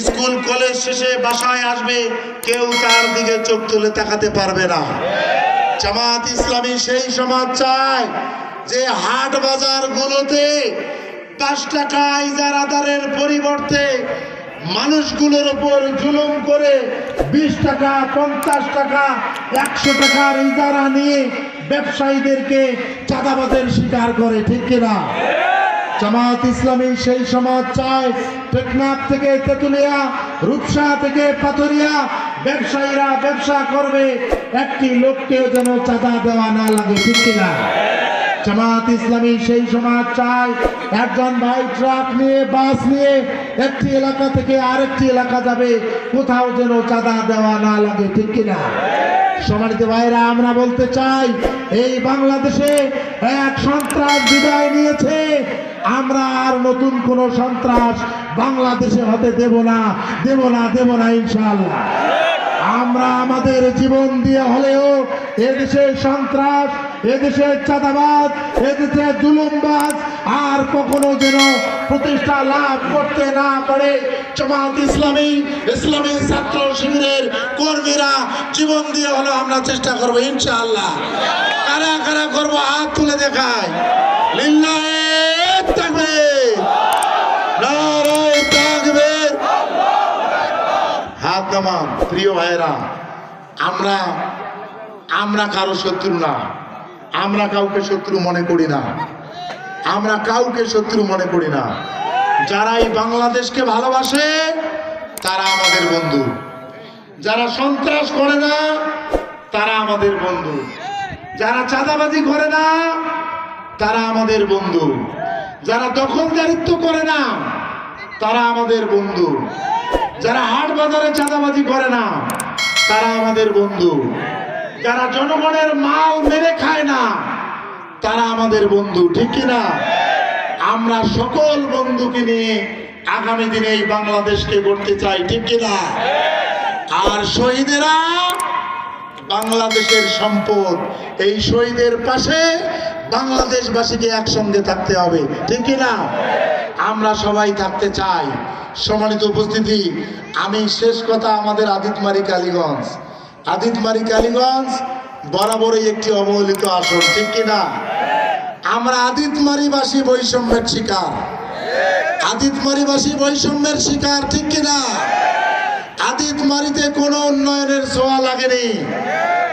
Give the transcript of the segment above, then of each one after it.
School college শেষে বাসায় আসবে, কেউ তার দিকে চোখ তুলে তাকাতে পারবে না। জামাত ইসলামী সেই সমাজ চায় যে হাট বাজার গুলোতে 5 টাকা ইজারাদারের পরিবর্তে মানুষগুলোর উপর জুলুম করে 20 টাকা, 50 টাকা, 100 টাকার ইজারা নিয়ে ব্যবসায়ীদেরকে চাঁদাবাজের শিকার করে, ঠিক কিনা? জামাত ইসলামী সেই সমাজ চায় টেকনাফ থেকে তেতুলিয়া, রূপসা থেকে পাথরিয়া ব্যবসায়ীরা ব্যবসা করবে, একটি লোককেও যেন চাঁদা দেওয়া না লাগে, ঠিক কিনা? জামাত ইসলামী সেই সমাজ চায় একজন ভাই ট্রাক নিয়ে, বাস নিয়ে একটি এলাকা থেকে আরেকটি এলাকা যাবে, কোথাও যেন চাঁদা দেওয়া না লাগে, ঠিক কিনা? সম্মানিত ভাইরা, আমরা বলতে চাই এই বাংলাদেশে এক সন্ত্রাস বিদায় নিয়েছে, আমরা আর নতুন কোন সন্ত্রাস বাংলাদেশে হতে দেব না, দেব না, দেব না ইনশাআল্লাহ। আমরা আমাদের জীবন দিয়ে হলেও এদেশে সন্ত্রাস, এদেশে চাঁদাবাজ, এদেশে জুলুমবাজ আর কখনো যেন প্রতিষ্ঠা লাভ করতে না পারে জামাত ইসলামী, ইসলামী ছাত্র শিবিরের কর্মীরা জীবন দিয়ে হলেও আমরা চেষ্টা করব ইনশাআল্লাহ। কারা কারা করব, হাত তুলে দেখায়। লিল্লাহে তাকবীর, নারায়ে তাকবীর। হাত নামান। প্রিয় ভাইরা, আমরা কারো শত্রু না, আমরা কাউকে শত্রু মনে করি না, আমরা কাউকে শত্রু মনে করি না। যারা এই বাংলাদেশকে ভালোবাসে তারা আমাদের বন্ধু, যারা সন্ত্রাস করে না তারা আমাদের বন্ধু, যারা চাঁদাবাজি করে না তারা আমাদের বন্ধু, যারা দখলদারিত্ব করে না তারা আমাদের বন্ধু, যারা হাট বাজারে চাঁদাবাজি করে না তারা আমাদের বন্ধু, যারা জনগণের মাল মেরে খায় না তারা আমাদের বন্ধু, ঠিক কিনা? আমরা সকল বন্ধুকে নিয়ে আগামী দিনে এই বাংলাদেশকে গড়তে চাই, ঠিক কিনা? আর শহীদেরা বাংলাদেশের সম্পদ, এই শহীদের পাশে বাংলাদেশবাসীকে একসঙ্গে থাকতে হবে, ঠিক কিনা? আমরা সবাই থাকতে চাই। সম্মানিত উপস্থিতি, আমি শেষ কথা, আমাদের আদিতমারি কালীগঞ্জ বরাবরই একটি অবহেলিত আসন, ঠিক কিনা? আমরা আদিতমারিবাসী বৈষম্যের শিকার, আদিতমারিবাসী বৈষম্যের শিকার, ঠিক কিনা? আদিতমারিতে কোনো উন্নয়নের ছোঁয়া লাগেনি।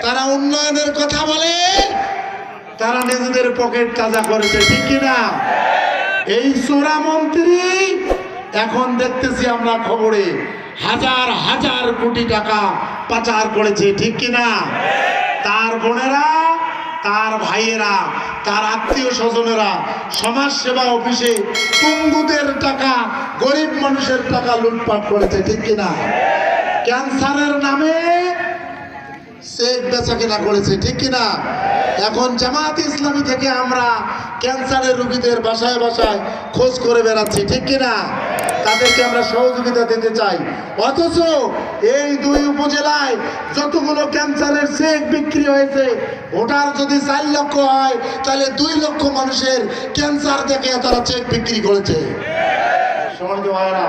তারা উন্নয়নের কথা বলে, তারা নিজেদের পকেট তাজা করেছে, ঠিক কিনা? এই চোরা মন্ত্রী এখন দেখতেছি আমরা খবরে হাজার হাজার কোটি টাকা পাচার করেছে, ঠিক কিনা? তার বোনেরা, তার ভাইয়েরা, তার আত্মীয় স্বজনেরা সমাজ সেবা অফিসে পঙ্গুদের টাকা, গরিব মানুষের টাকা লুটপাট করেছে, ঠিক কিনা? ক্যান্সারের নামে চেক বেচা কেনা করেছে, ঠিক কিনা? এখন জামাত ইসলামী থেকে আমরা ক্যান্সারের রোগীদের বাসায় বাসায় খোঁজ করে বেড়াচ্ছি, ঠিক কিনা? তাদেরকে আমরা সহযোগিতা দিতে চাই। অথচ এই 2 উপজেলায় যতগুলো ক্যান্সারের চেক বিক্রি হয়েছে, ভোটার যদি 4 লক্ষ হয় তাহলে 2 লক্ষ মানুষের ক্যান্সার দেখে তারা চেক বিক্রি করেছে। সম্মানিত ভাইরা,